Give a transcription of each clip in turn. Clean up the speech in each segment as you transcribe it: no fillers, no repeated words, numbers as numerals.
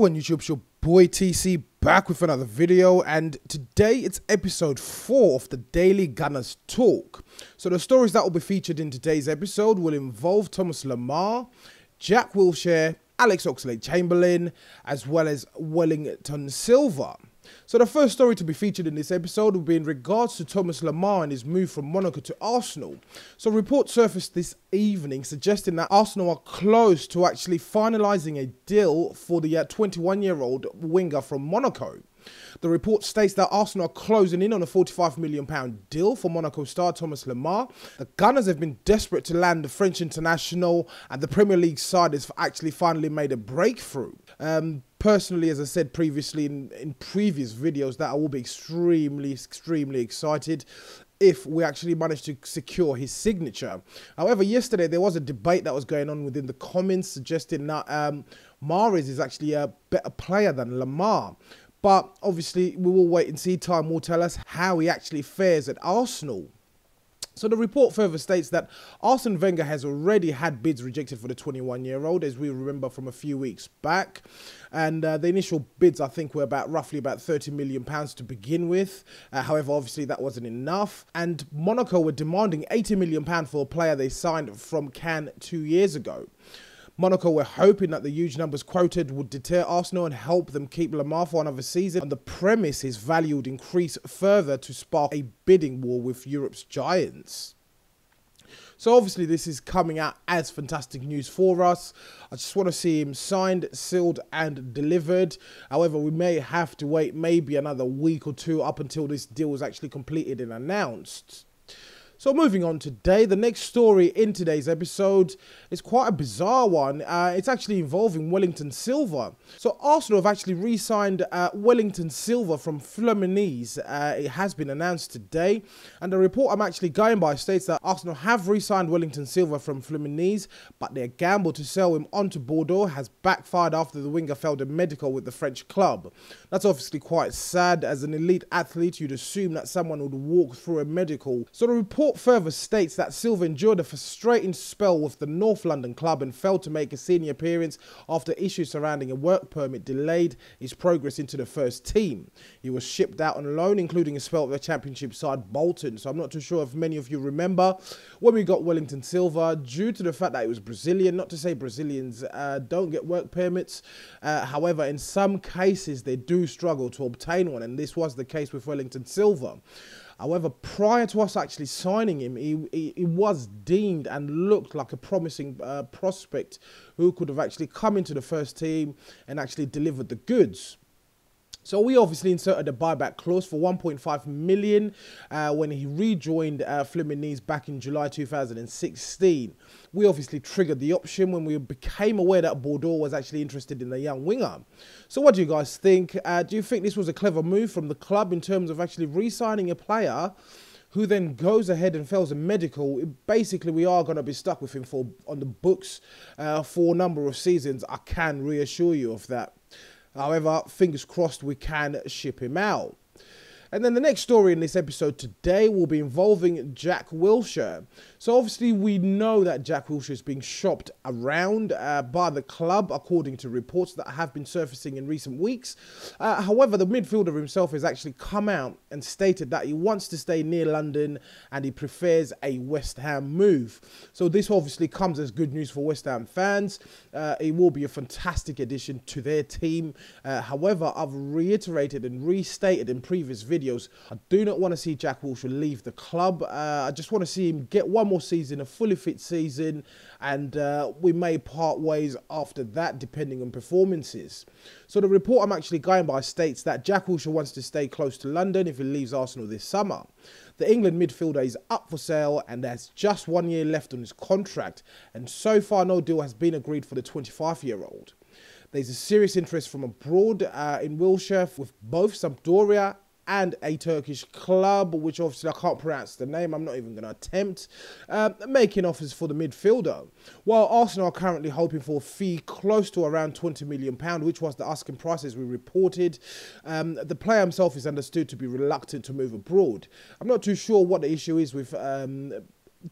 Hello on YouTube, it's your boy TC back with another video, and today it's episode 4 of the Daily Gunners Talk. So the stories that will be featured in today's episode will involve Thomas Lemar, Jack Wilshere, Alex Oxlade-Chamberlain, as well as Wellington Silva. So the first story to be featured in this episode will be in regards to Thomas Lemar and his move from Monaco to Arsenal. So reports surfaced this evening suggesting that Arsenal are close to actually finalising a deal for the 21-year-old winger from Monaco. The report states that Arsenal are closing in on a £45 million deal for Monaco star Thomas Lemar. The Gunners have been desperate to land the French international, and the Premier League side has actually finally made a breakthrough. Personally, as I said previously in previous videos, that I will be extremely excited if we actually manage to secure his signature. However, yesterday there was a debate that was going on within the comments suggesting that Mahrez is actually a better player than Lemar. But obviously, we will wait and see. Time will tell us how he actually fares at Arsenal. So the report further states that Arsene Wenger has already had bids rejected for the 21-year-old, as we remember from a few weeks back. And the initial bids, I think, were roughly about £30 million to begin with. However, obviously, that wasn't enough. And Monaco were demanding £80 million for a player they signed from Cannes 2 years ago. Monaco were hoping that the huge numbers quoted would deter Arsenal and help them keep Lemar for another season, on the premise his value would increase further to spark a bidding war with Europe's giants. So obviously this is coming out as fantastic news for us. I just want to see him signed, sealed and delivered. However, we may have to wait maybe another week or two up until this deal is actually completed and announced. So moving on today, the next story in today's episode is quite a bizarre one. It's actually involving Wellington Silva. So Arsenal have actually re-signed Wellington Silva from Fluminense. It has been announced today. And the report I'm actually going by states that Arsenal have re-signed Wellington Silva from Fluminense, but their gamble to sell him on to Bordeaux has backfired after the winger failed a medical with the French club. That's obviously quite sad. As an elite athlete, you'd assume that someone would walk through a medical. So the report further states that Silva endured a frustrating spell with the North London club and failed to make a senior appearance after issues surrounding a work permit delayed his progress into the first team. He was shipped out on loan, including a spell with the Championship side Bolton. So I'm not too sure if many of you remember when we got Wellington Silva, due to the fact that he was Brazilian. Not to say Brazilians don't get work permits. However, in some cases they do struggle to obtain one, and this was the case with Wellington Silva. However, prior to us actually signing him, he was deemed and looked like a promising prospect who could have actually come into the first team and actually delivered the goods. So we obviously inserted a buyback clause for 1.5 million when he rejoined Fluminense back in July 2016. We obviously triggered the option when we became aware that Bordeaux was actually interested in the young winger. So what do you guys think? Do you think this was a clever move from the club in terms of actually re-signing a player who then goes ahead and fails a medical? Basically, we are going to be stuck with him on the books for a number of seasons. I can reassure you of that. However, fingers crossed we can ship him out. And then the next story in this episode today will be involving Jack Wilshere. So obviously we know that Jack Wilshere is being shopped around by the club, according to reports that have been surfacing in recent weeks. However, the midfielder himself has actually come out and stated that he wants to stay near London and he prefers a West Ham move. So this obviously comes as good news for West Ham fans. It will be a fantastic addition to their team. However, I've reiterated and restated in previous videos, I do not want to see Jack Wilshere leave the club. I just want to see him get one more season, a fully fit season, and we may part ways after that depending on performances. So the report I'm actually going by states that Jack Wilshere wants to stay close to London if he leaves Arsenal this summer. The England midfielder is up for sale and there's just 1 year left on his contract, and so far no deal has been agreed for the 25-year-old. There's a serious interest from abroad in Wilshere, with both Sampdoria and a Turkish club, which obviously I can't pronounce the name, I'm not even going to attempt, making offers for the midfielder. While Arsenal are currently hoping for a fee close to around £20 million, which was the asking price as we reported, the player himself is understood to be reluctant to move abroad. I'm not too sure what the issue is with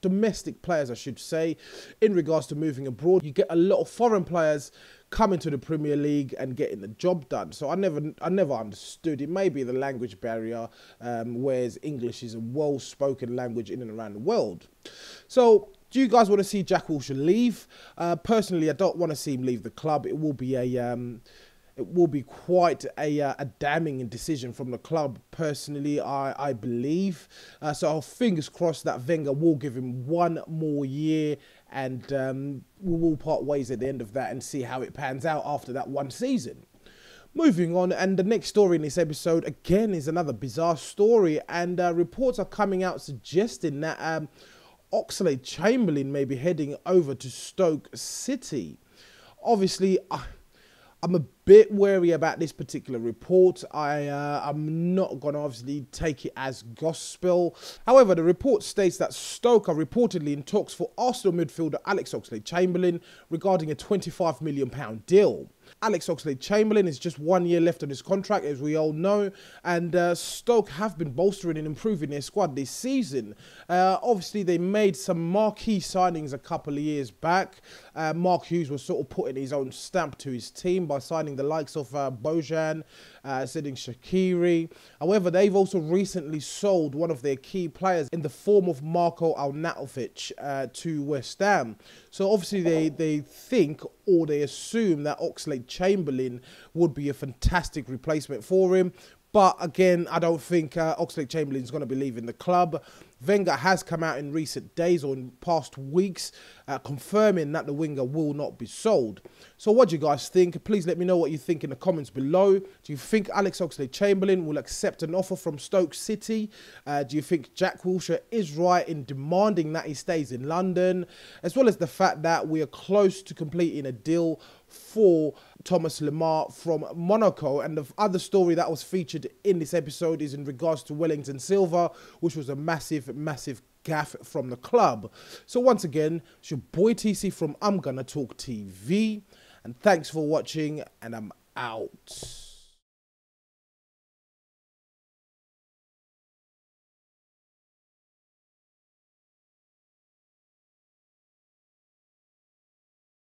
domestic players, I should say, in regards to moving abroad. You get a lot of foreign players coming to the Premier League and getting the job done. So I never understood. It may be the language barrier, whereas English is a well-spoken language in and around the world. So do you guys want to see Jack Wilshere leave? Personally, I don't want to see him leave the club. It will be quite a damning decision from the club, personally, I believe. So fingers crossed that Wenger will give him one more year, and we will part ways at the end of that and see how it pans out after that one season. Moving on, and the next story in this episode, again, is another bizarre story, and reports are coming out suggesting that Oxlade-Chamberlain may be heading over to Stoke City. Obviously, I'm a bit wary about this particular report. I'm not going to obviously take it as gospel. However, the report states that Stoke are reportedly in talks for Arsenal midfielder Alex Oxlade-Chamberlain regarding a £25 million deal. Alex Oxlade-Chamberlain is just 1 year left on his contract, as we all know, and Stoke have been bolstering and improving their squad this season. Obviously, they made some marquee signings a couple of years back. Mark Hughes was sort of putting his own stamp to his team by signing the likes of Bojan, Sedin Shaqiri. However, they've also recently sold one of their key players in the form of Marko Arnautovic to West Ham. So obviously they think, or they assume, that Oxlade-Chamberlain would be a fantastic replacement for him. But again, I don't think Oxlade-Chamberlain is going to be leaving the club. Wenger has come out in recent days or in past weeks confirming that the winger will not be sold. So what do you guys think? Please let me know what you think in the comments below. Do you think Alex Oxlade-Chamberlain will accept an offer from Stoke City? Do you think Jack Wilshere is right in demanding that he stays in London? As well as the fact that we are close to completing a deal for Thomas Lemar from Monaco. And the other story that was featured in this episode is in regards to Wellington Silva, which was a massive gaff from the club. So once again, it's your boy TC from I'm Gonna Talk TV, and thanks for watching, and I'm out.